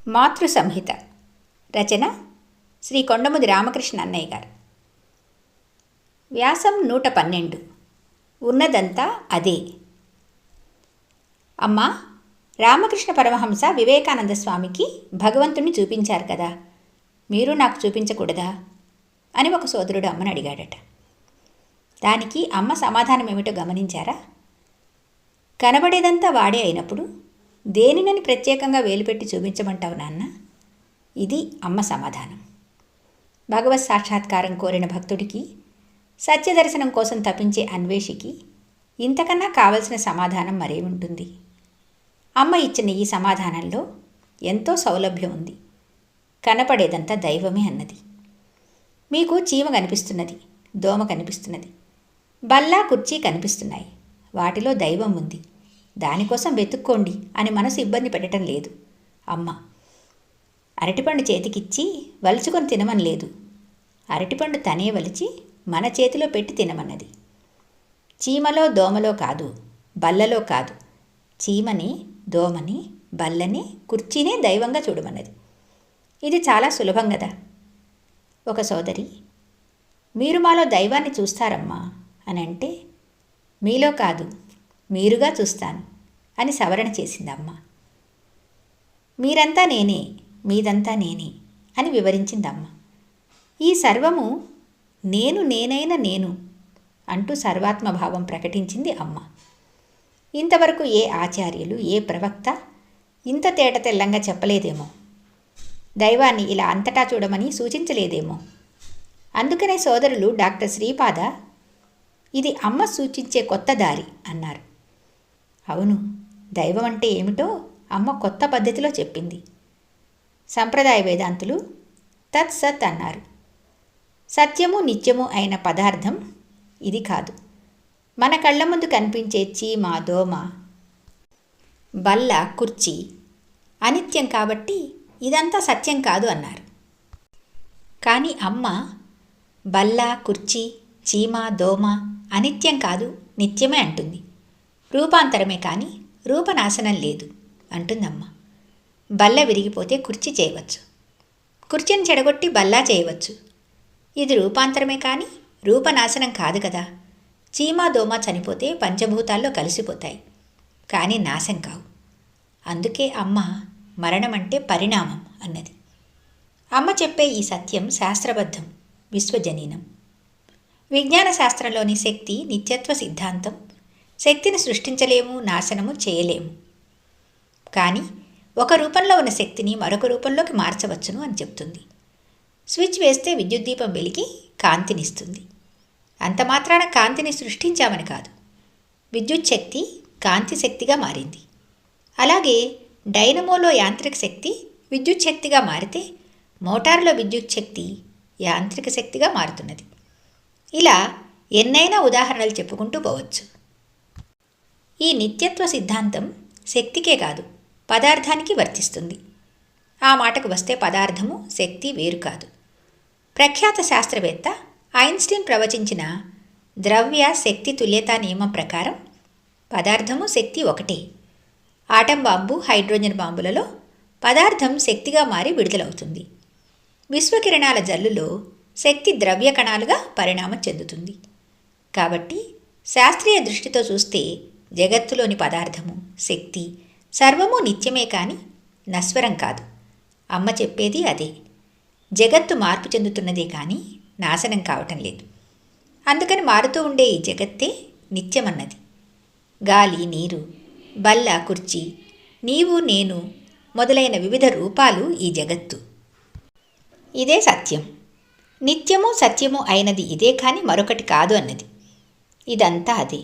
మాతృ సంహిత రచన శ్రీ కొండముది రామకృష్ణ అన్నయ్య గారు. వ్యాసం 112. ఉన్నదంతా అదే. అమ్మా, రామకృష్ణ పరమహంస వివేకానంద స్వామికి భగవంతుణ్ణి చూపించారు కదా, మీరు నాకు చూపించకూడదా అని ఒక సోదరుడు అమ్మని అడిగాడట. దానికి అమ్మ సమాధానం ఏమిటో గమనించారా? కనబడేదంతా వాడే అయినప్పుడు దేనినని ప్రత్యేకంగా వేలుపెట్టి చూపించమంటావు నాన్న? ఇది అమ్మ సమాధానం. భగవత్ సాక్షాత్కారం కోరిన భక్తుడికి, సత్యదర్శనం కోసం తపించే అన్వేషికి ఇంతకన్నా కావలసిన సమాధానం మరేముంటుంది? అమ్మ ఇచ్చిన ఈ సమాధానంలో ఎంతో సౌలభ్యం ఉంది. కనపడేదంతా దైవమే అన్నది. మీకు చీమ కనిపిస్తున్నది, దోమ కనిపిస్తున్నది, బల్ల కుర్చీ కనిపిస్తున్నాయి. వాటిలో దైవం ఉంది, దానికోసం వెతుక్కోండి అని మనసు ఇబ్బంది పెట్టడం లేదు అమ్మ. అరటిపండు చేతికిచ్చి వలుచుకొని తినమని లేదు. అరటిపండు తనే వలిచి మన చేతిలో పెట్టి తినమన్నది. చీమలో దోమలో కాదు, బల్లలో కాదు, చీమని, దోమని, బల్లని, కుర్చీనే దైవంగా చూడమన్నది. ఇది చాలా సులభం కదా. ఒక సోదరి, మీరు మాలో దైవాన్ని చూస్తారమ్మా అని అంటే, మీలో కాదు, మీరుగా చూస్తాను అని సవరణ చేసిందమ్మ. మీరంతా నేనే, మీదంతా నేనే అని వివరించిందమ్మ. ఈ సర్వము నేను, నేనైన నేను అంటూ సర్వాత్మభావం ప్రకటించింది అమ్మ. ఇంతవరకు ఏ ఆచార్యులు, ఏ ప్రవక్త ఇంత తేట తెల్లంగా చెప్పలేదేమో. దైవాన్ని ఇలా అంతటా చూడమని సూచించలేదేమో. అందుకనే సోదరులు డాక్టర్ శ్రీపాద ఇది అమ్మ సూచించే కొత్త దారి అన్నారు. అవును, దైవం అంటే ఏమిటో అమ్మ కొత్త పద్ధతిలో చెప్పింది. సంప్రదాయ వేదాంతులు తత్ సత్ అన్నారు. సత్యము నిత్యము అయిన పదార్థం ఇది కాదు. మన కళ్ళ ముందు కనిపించే చీమ, దోమ, బల్ల, కుర్చీ అనిత్యం కాబట్టి ఇదంతా సత్యం కాదు అన్నారు. కానీ అమ్మ బల్ల, కుర్చీ, చీమ, దోమ అనిత్యం కాదు, నిత్యమే అంటుంది. రూపాంతరమే కానీ రూపనాశనం లేదు అంటుందమ్మ. బల్ల విరిగిపోతే కుర్చీ చేయవచ్చు, కుర్చీని చెడగొట్టి బల్లా చేయవచ్చు. ఇది రూపాంతరమే కానీ రూపనాశనం కాదు కదా. చీమ, దోమ చనిపోతే పంచభూతాల్లో కలిసిపోతాయి, కానీ నాశం కావు. అందుకే అమ్మ మరణమంటే పరిణామం అన్నది. అమ్మ చెప్పే ఈ సత్యం శాస్త్రబద్ధం, విశ్వజనీనం. విజ్ఞాన శాస్త్రంలోని శక్తి నిత్యత్వ సిద్ధాంతం శక్తిని సృష్టించలేము, నాశనము చేయలేము. కానీ ఒక రూపంలో ఉన్న శక్తిని మరొక రూపంలోకి మార్చవచ్చును అని చెప్తుంది. స్విచ్ వేస్తే విద్యుత్ దీపం వెలిగి కాంతినిస్తుంది. అంత మాత్రాన కాంతిని సృష్టించామని కాదు. విద్యుత్ శక్తి కాంతి శక్తిగా మారింది. అలాగే డైనమోలో యాంత్రిక శక్తి విద్యుత్ శక్తిగా మారితే మోటారులో విద్యుత్ శక్తి యాంత్రిక శక్తిగా మారుతున్నది. ఇలా ఎన్నైనా ఉదాహరణలు చెప్పుకుంటూ పోవచ్చు. ఈ నిత్యత్వ సిద్ధాంతం శక్తికే కాదు, పదార్థానికి వర్తిస్తుంది. ఆ మాటకు వస్తే పదార్థము, శక్తి వేరు కాదు. ప్రఖ్యాత శాస్త్రవేత్త ఐన్స్టీన్ ప్రవచించిన ద్రవ్య శక్తి తుల్యతా నియమం ప్రకారం పదార్థము, శక్తి ఒకటే. ఆటం బాంబు, హైడ్రోజన్ బాంబులలో పదార్థం శక్తిగా మారి విడుదలవుతుంది. విశ్వకిరణాల జల్లులో శక్తి ద్రవ్య కణాలుగా పరిణామం చెందుతుంది. కాబట్టి శాస్త్రీయ దృష్టితో చూస్తే జగత్తులోని పదార్థము, శక్తి సర్వము నిత్యమే కానీ నశ్వరం కాదు. అమ్మ చెప్పేది అదే. జగత్తు మార్పు చెందుతున్నదే కానీ నాశనం కావటం లేదు. అందుకని మారుతూ ఉండే ఈ జగత్తే నిత్యమన్నది. గాలి, నీరు, బల్ల, కుర్చీ, నీవు, నేను మొదలైన వివిధ రూపాలు ఈ జగత్తు. ఇదే సత్యం. నిత్యము సత్యము అయినది ఇదే కానీ మరొకటి కాదు అన్నది. ఇదంతా అదే.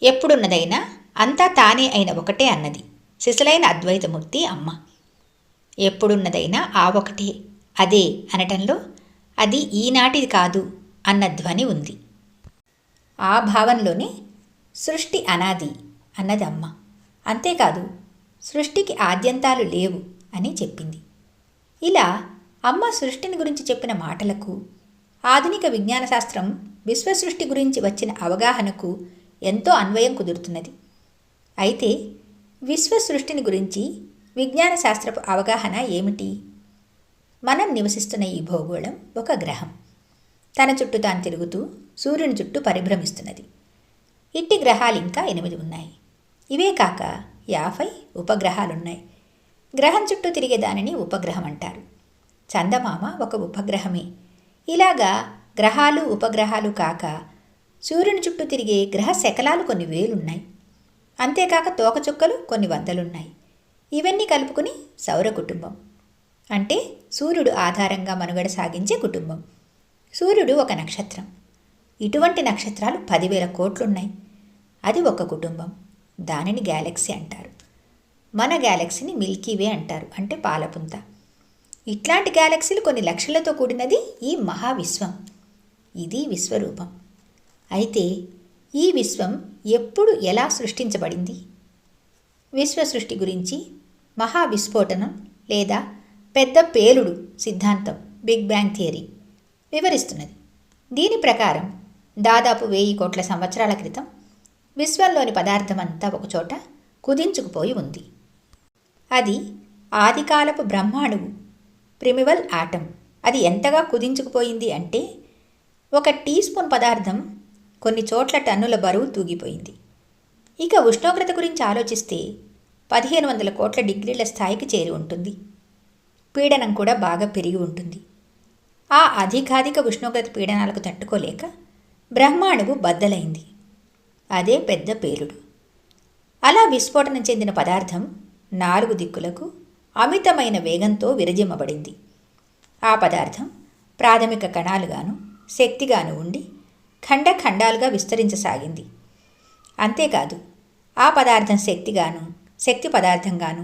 ఎప్పుడున్నదైనా అంతా తానే అయిన ఒకటే అన్నది సిసలైన అద్వైతమూర్తి అమ్మ. ఎప్పుడున్నదైనా ఆ ఒకటే, అదే అనటంలో అది ఈనాటిది కాదు అన్న ధ్వని ఉంది. ఆ భావంలోనే సృష్టి అనాది అన్నది అమ్మ. అంతేకాదు సృష్టికి ఆద్యంతాలు లేవు అని చెప్పింది. ఇలా అమ్మ సృష్టిని గురించి చెప్పిన మాటలకు, ఆధునిక విజ్ఞాన శాస్త్రం విశ్వసృష్టి గురించి వచ్చిన అవగాహనకు ఎంతో అన్వయం కుదురుతున్నది. అయితే విశ్వ సృష్టిని గురించి విజ్ఞాన శాస్త్రపు అవగాహన ఏమిటి? మనం నివసిస్తున్న ఈ భూగోళం ఒక గ్రహం. తన చుట్టూ తాను తిరుగుతూ సూర్యుని చుట్టూ పరిభ్రమిస్తున్నది. ఇట్టి గ్రహాలు ఇంకా 8 ఉన్నాయి. ఇవే కాక 50 ఉపగ్రహాలున్నాయి. గ్రహం చుట్టూ తిరిగే దానిని ఉపగ్రహం అంటారు. చందమామ ఒక ఉపగ్రహమే. ఇలాగా గ్రహాలు ఉపగ్రహాలు కాక సూర్యుని చుట్టూ తిరిగే గ్రహ శకలాలు కొన్ని వేలున్నాయి. అంతేకాక తోకచుక్కలు కొన్ని వందలున్నాయి. ఇవన్నీ కలుపుకుని సౌర కుటుంబం, అంటే సూర్యుడు ఆధారంగా మనుగడ సాగించే కుటుంబం. సూర్యుడు ఒక నక్షత్రం. ఇటువంటి నక్షత్రాలు 10,000 కోట్లున్నాయి. అది ఒక కుటుంబం. దానిని గ్యాలక్సీ అంటారు. మన గ్యాలక్సీని మిల్కీవే అంటారు, అంటే పాలపుంత. ఇట్లాంటి గ్యాలక్సీలు కొన్ని లక్షలతో కూడినది ఈ మహావిశ్వం. ఇది విశ్వరూపం. అయితే ఈ విశ్వం ఎప్పుడు ఎలా సృష్టించబడింది? విశ్వ సృష్టి గురించి మహావిస్ఫోటనం లేదా పెద్ద పేలుడు సిద్ధాంతం, బిగ్ బ్యాంగ్ థియరీ వివరిస్తున్నది. దీని ప్రకారం దాదాపు 1000 కోట్ల సంవత్సరాల క్రితం విశ్వంలోని పదార్థమంతా ఒకచోట కుదించుకుపోయి ఉంది. అది ఆదికాలపు బ్రహ్మాణువు, ప్రిమివల్ ఆటం. అది ఎంతగా కుదించుకుపోయింది అంటే 1 టీ స్పూన్ పదార్థం కొన్ని చోట్ల టన్నుల బరువు తూగిపోయింది. ఇక ఉష్ణోగ్రత గురించి ఆలోచిస్తే 1500 కోట్ల డిగ్రీల స్థాయికి చేరి ఉంటుంది. పీడనం కూడా బాగా పెరిగి ఉంటుంది. ఆ అధికాధిక ఉష్ణోగ్రత పీడనాలకు తట్టుకోలేక బ్రహ్మాణువు బద్దలైంది. అదే పెద్ద పేలుడు. అలా విస్ఫోటనం చెందిన పదార్థం 4 దిక్కులకు అమితమైన వేగంతో విరజిమ్మబడింది. ఆ పదార్థం ప్రాథమిక కణాలుగాను శక్తిగాను ఉండి ఖండఖండాలుగా విస్తరించసాగింది. అంతేకాదు ఆ పదార్థం శక్తిగాను శక్తి పదార్థంగాను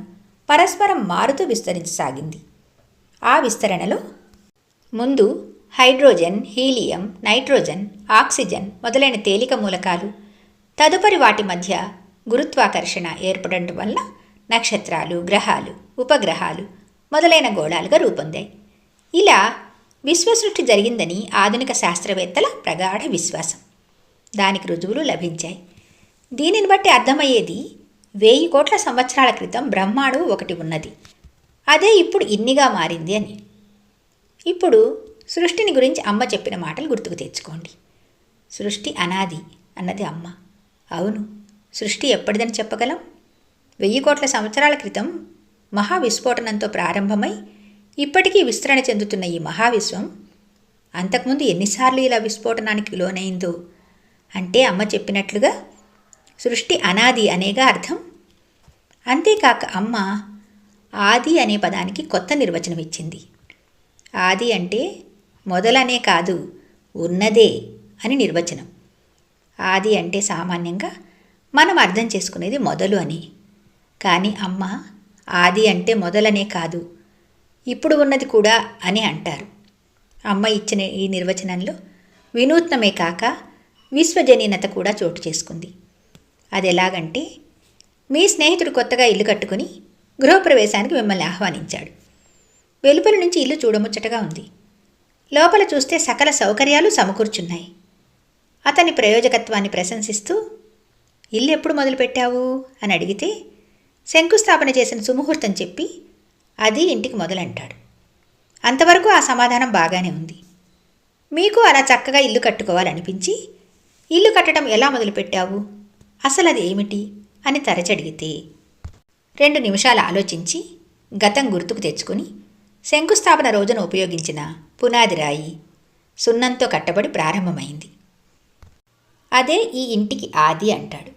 పరస్పరం మారుతూ విస్తరించసాగింది. ఆ విస్తరణలో ముందు హైడ్రోజన్, హీలియం, నైట్రోజన్, ఆక్సిజన్ మొదలైన తేలిక మూలకాలు, తదుపరి వాటి మధ్య గురుత్వాకర్షణ ఏర్పడటం వల్ల నక్షత్రాలు, గ్రహాలు, ఉపగ్రహాలు మొదలైన గోళాలుగా రూపొందాయి. ఇలా విశ్వసృష్టి జరిగిందని ఆధునిక శాస్త్రవేత్తల ప్రగాఢ విశ్వాసం. దానికి రుజువులు లభించాయి. దీనిని బట్టి అర్థమయ్యేది 1000 కోట్ల సంవత్సరాల క్రితం బ్రహ్మాండం ఒకటి ఉన్నది. అదే ఇప్పుడు ఇన్నిగా మారింది అని. ఇప్పుడు సృష్టిని గురించి అమ్మ చెప్పిన మాటలు గుర్తుకు తెచ్చుకోండి. సృష్టి అనాది అన్నది అమ్మ. అవును, సృష్టి ఎప్పటిదని చెప్పగలం? 1000 కోట్ల సంవత్సరాల క్రితం మహావిస్ఫోటనంతో ప్రారంభమై ఇప్పటికీ విస్తరణ చెందుతున్న ఈ మహావిశ్వం అంతకుముందు ఎన్నిసార్లు ఇలా విస్ఫోటనానికి లోనైందో. అంటే అమ్మ చెప్పినట్లుగా సృష్టి అనాది అనేగా అర్థం. అంతేకాక అమ్మ ఆది అనే పదానికి కొత్త నిర్వచనం ఇచ్చింది. ఆది అంటే మొదలనే కాదు, ఉన్నదే అని నిర్వచనం. ఆది అంటే సామాన్యంగా మనం అర్థం చేసుకునేది మొదలు అని. కానీ అమ్మ ఆది అంటే మొదలనే కాదు, ఇప్పుడు ఉన్నది కూడా అని అంటారు. అమ్మ ఇచ్చిన ఈ నిర్వచనంలో వినూత్నమే కాక విశ్వజనీనత కూడా చోటు చేసుకుంది. అది ఎలాగంటే, మీ స్నేహితుడు కొత్తగా ఇల్లు కట్టుకుని గృహప్రవేశానికి మిమ్మల్ని ఆహ్వానించాడు. వెలుపల నుంచి ఇల్లు చూడముచ్చటగా ఉంది. లోపల చూస్తే సకల సౌకర్యాలు సమకూర్చున్నాయి. అతని ప్రయోజకత్వాన్ని ప్రశంసిస్తూ, ఇల్లు ఎప్పుడు మొదలుపెట్టావు అని అడిగితే శంకుస్థాపన చేసిన సుముహూర్తం చెప్పి అది ఇంటికి మొదలంటాడు. అంతవరకు ఆ సమాధానం బాగానే ఉంది. మీకు అలా చక్కగా ఇల్లు కట్టుకోవాలనిపించి ఇల్లు కట్టడం ఎలా మొదలుపెట్టావు, అసలు అది ఏమిటి అని తరచడిగితే 2 నిమిషాలు ఆలోచించి గతం గుర్తుకు తెచ్చుకుని శంకుస్థాపన రోజున ఉపయోగించిన పునాది రాయి సున్నంతో కట్టబడి ప్రారంభమైంది. అదే ఈ ఇంటికి ఆది అంటాడు.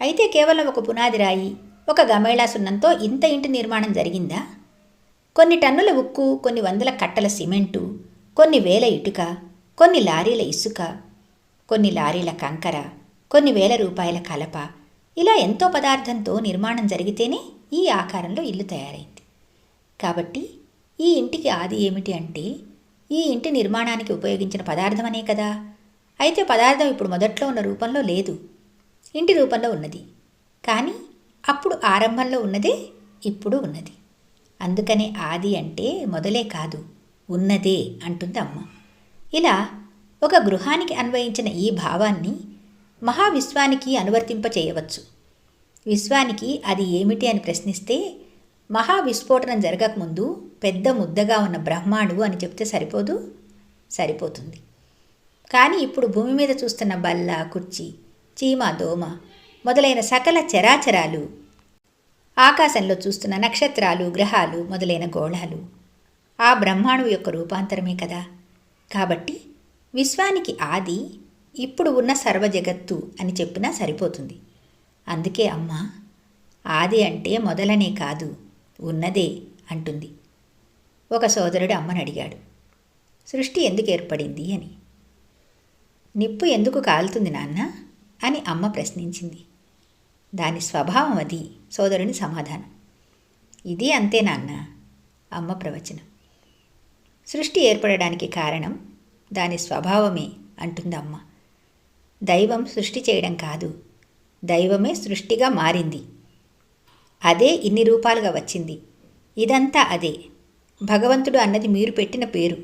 అయితే కేవలం ఒక పునాది రాయి, ఒక గమేళా సున్నంతో ఇంత ఇంటి నిర్మాణం జరిగిందా? కొన్ని టన్నుల ఉక్కు, కొన్ని వందల కట్టల సిమెంటు, కొన్ని వేల ఇటుక, కొన్ని లారీల ఇసుక, కొన్ని లారీల కంకర, కొన్ని వేల రూపాయల కలప, ఇలా ఎంతో పదార్థంతో నిర్మాణం జరిగితేనే ఈ ఆకారంలో ఇల్లు తయారైంది. కాబట్టి ఈ ఇంటికి ఆది ఏమిటి అంటే ఈ ఇంటి నిర్మాణానికి ఉపయోగించిన పదార్థం అనే కదా. అయితే పదార్థం ఇప్పుడు మొదట్లో ఉన్న రూపంలో లేదు, ఇంటి రూపంలో ఉన్నది. కానీ అప్పుడు ఆరంభంలో ఉన్నదే ఇప్పుడు ఉన్నది. అందుకనే ఆది అంటే మొదలే కాదు, ఉన్నదే అంటుంది అమ్మ. ఇలా ఒక గృహానికి అన్వయించిన ఈ భావాన్ని మహావిశ్వానికి అనువర్తింప చేయవచ్చు. విశ్వానికి అది ఏమిటి అని ప్రశ్నిస్తే మహావిస్ఫోటనం జరగకముందు పెద్ద ముద్దగా ఉన్న బ్రహ్మాండు అని చెప్తే సరిపోదు? సరిపోతుంది. కానీ ఇప్పుడు భూమి మీద చూస్తున్న బల్ల, కుర్చీ, చీమ, దోమ మొదలైన సకల చరాచరాలు, ఆకాశంలో చూస్తున్న నక్షత్రాలు, గ్రహాలు మొదలైన గోళాలు ఆ బ్రహ్మాండు యొక్క రూపాంతరమే కదా. కాబట్టి విశ్వానికి ఆది ఇప్పుడు ఉన్న సర్వజగత్తు అని చెప్పినా సరిపోతుంది. అందుకే అమ్మ ఆది అంటే మొదలనే కాదు, ఉన్నదే అంటుంది. ఒక సోదరుడు అమ్మని అడిగాడు, సృష్టి ఎందుకు ఏర్పడింది అని. నిప్పు ఎందుకు కాలుతుంది నాన్న అని అమ్మ ప్రశ్నించింది. దాని స్వభావం అది సోదరుని సమాధానం. ఇది అంతే నాన్న అమ్మ ప్రవచనం. సృష్టి ఏర్పడడానికి కారణం దాని స్వభావమే అంటుందమ్మ. దైవం సృష్టి చేయడం కాదు, దైవమే సృష్టిగా మారింది. అదే ఇన్ని రూపాలుగా వచ్చింది. ఇదంతా అదే. భగవంతుడు అన్నది మీరు పెట్టిన పేరు.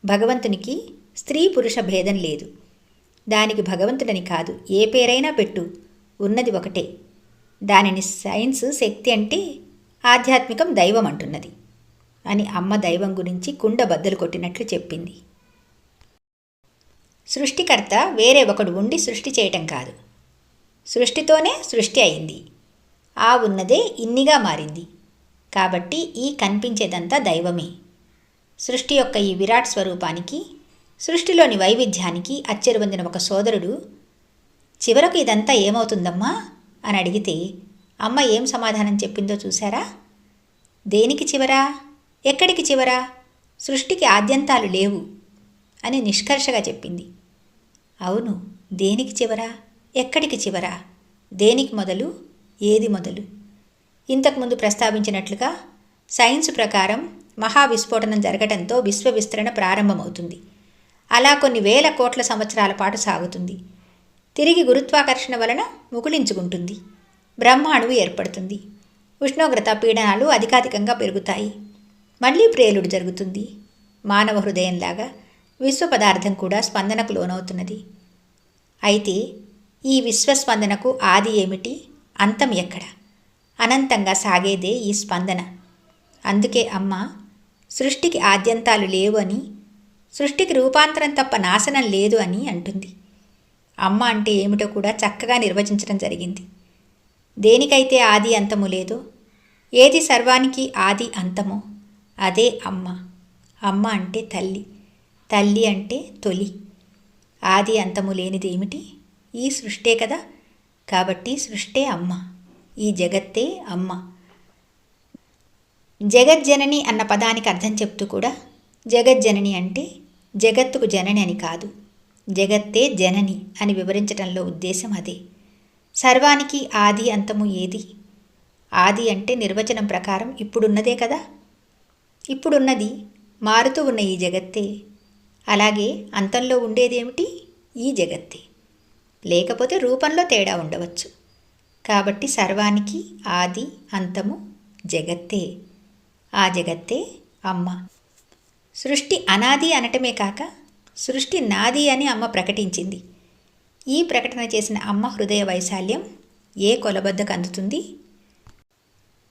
భగవంతునికి స్త్రీ పురుష భేదం లేదు. దానికి భగవంతుడని కాదు, ఏ పేరైనా పెట్టు, ఉన్నది ఒకటే. దానిని సైన్స్ శక్తి అంటే ఆధ్యాత్మికం దైవం అంటున్నది అని అమ్మ దైవం గురించి కుండ బద్దలు కొట్టినట్లు చెప్పింది. సృష్టికర్త వేరే ఒకడు ఉండి సృష్టి చేయటం కాదు, సృష్టితోనే సృష్టి అయింది. ఆ ఉన్నదే ఇన్నిగా మారింది. కాబట్టి ఈ కనిపించేదంతా దైవమే. సృష్టి యొక్క ఈ విరాట్ స్వరూపానికి, సృష్టిలోని వైవిధ్యానికి అచ్చెరువొందిన ఒక సోదరుడు చివరకు ఇదంతా ఏమవుతుందమ్మా అని అడిగితే అమ్మ ఏం సమాధానం చెప్పిందో చూశారా? దేనికి చివరా? ఎక్కడికి చివరా? సృష్టికి ఆద్యంతాలు లేవు అని నిష్కర్షగా చెప్పింది. అవును, దేనికి చివరా? ఎక్కడికి చివరా? దేనికి మొదలు? ఏది మొదలు? ఇంతకుముందు ప్రస్తావించినట్లుగా సైన్స్ ప్రకారం మహావిస్ఫోటనం జరగడంతో విశ్వ విస్తరణ ప్రారంభమవుతుంది. అలా కొన్ని వేల కోట్ల సంవత్సరాల పాటు సాగుతుంది. తిరిగి గురుత్వాకర్షణ వలన ముకుళించుకుంటుంది. బ్రహ్మాణువు ఏర్పడుతుంది. ఉష్ణోగ్రత, పీడనాలు అధికాధికంగా పెరుగుతాయి. మళ్ళీ ప్రేలుడు జరుగుతుంది. మానవ హృదయంలాగా విశ్వ పదార్థం కూడా స్పందనకు లోనవుతున్నది. అయితే ఈ విశ్వస్పందనకు ఆది ఏమిటి, అంతం ఎక్కడ? అనంతంగా సాగేదే ఈ స్పందన. అందుకే అమ్మ సృష్టికి ఆద్యంతాలు లేవు అని, సృష్టికి రూపాంతరం తప్ప నాశనం లేదు అని అంటుంది. అమ్మ అంటే ఏమిటో కూడా చక్కగా నిర్వచించడం జరిగింది. దేనికైతే ఆది అంతము లేదో, ఏది సర్వానికి ఆది అంతమో అదే అమ్మ. అమ్మ అంటే తల్లి, తల్లి అంటే తొలి. ఆది అంతము లేనిదేమిటి? ఈ సృష్టే కదా. కాబట్టి సృష్టే అమ్మ, ఈ జగత్తే అమ్మ. జగజ్జనని అన్న పదానికి అర్థం చెప్తూ కూడా జగజ్జనని అంటే జగత్తుకు జనని అని కాదు, జగత్తే జనని అని వివరించడంలో ఉద్దేశం అదే. సర్వానికి ఆది అంతము ఏది? ఆది అంటే నిర్వచనం ప్రకారం ఇప్పుడున్నదే కదా. ఇప్పుడున్నది మారుతూ ఉన్న ఈ జగత్తే. అలాగే అంతంలో ఉండేదేమిటి? ఈ జగత్తే. లేకపోతే రూపంలో తేడా ఉండవచ్చు. కాబట్టి సర్వానికి ఆది అంతము జగత్తే. ఆ జగత్తే అమ్మ. సృష్టి అనాది అనటమే కాక సృష్టి నాది అని అమ్మ ప్రకటించింది. ఈ ప్రకటన చేసిన అమ్మ హృదయ వైశాల్యం ఏ కొలబద్దకు అందుతుంది?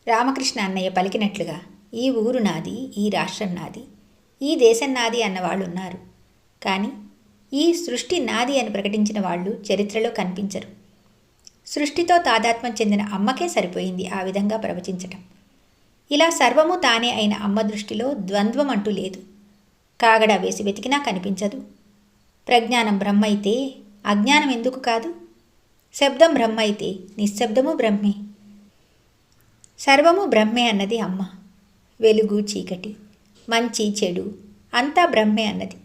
రామకృష్ణ అన్నయ్య పలికినట్లుగా ఈ ఊరు నాది, ఈ రాష్ట్రం నాది, ఈ దేశం నాది అన్నవాళ్ళు ఉన్నారు. కానీ ఈ సృష్టి నాది అని ప్రకటించిన వాళ్ళు చరిత్రలో కనిపించరు. సృష్టితో తాదాత్మ్యం చెందిన అమ్మకే సరిపోయింది ఆ విధంగా ప్రవచించటం. ఇలా సర్వము తానే అయిన అమ్మ దృష్టిలో ద్వంద్వం అంటూ లేదు. కాగడా వేసి వెతికినా కనిపించదు. ప్రజ్ఞానం బ్రహ్మ అయితే అజ్ఞానం ఎందుకు కాదు? శబ్దం బ్రహ్మ అయితే నిశ్శబ్దము బ్రహ్మే. సర్వము బ్రహ్మే అన్నది అమ్మ. వెలుగు, చీకటి, మంచి, చెడు అంతా బ్రహ్మే అన్నది.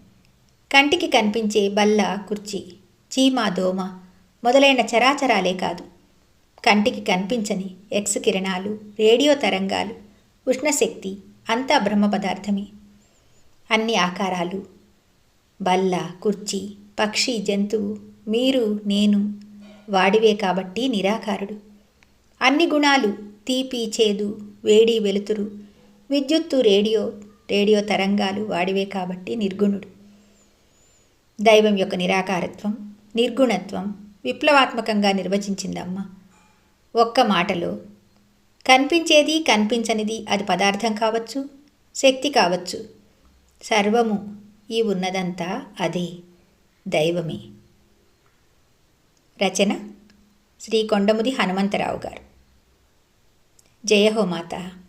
కంటికి కనిపించే బల్ల, కుర్చీ, చీమ, దోమ మొదలైన చరాచరాలే కాదు, కంటికి కనిపించని ఎక్స్ కిరణాలు, రేడియో తరంగాలు, ఉష్ణశక్తి అంతా బ్రహ్మ పదార్థమే. అన్ని ఆకారాలు, బల్ల, కుర్చీ, పక్షి, జంతువు, మీరు, నేను వాడివే కాబట్టి నిరాకారుడు. అన్ని గుణాలు, తీపి, చేదు, వేడి, వెలుతురు, విద్యుత్తు, రేడియో తరంగాలు వాడివే కాబట్టి నిర్గుణుడు. దైవం యొక్క నిరాకారత్వం, నిర్గుణత్వం విప్లవాత్మకంగా నిర్వచించిందమ్మ. ఒక్క మాటలో కనిపించేది కనిపించనిది అది పదార్థం కావచ్చు, శక్తి కావచ్చు. సర్వము ఈ ఉన్నదంతా అదే దైవమే. రచన శ్రీ కొండముది హనుమంతరావు గారు. జయ హో మాత.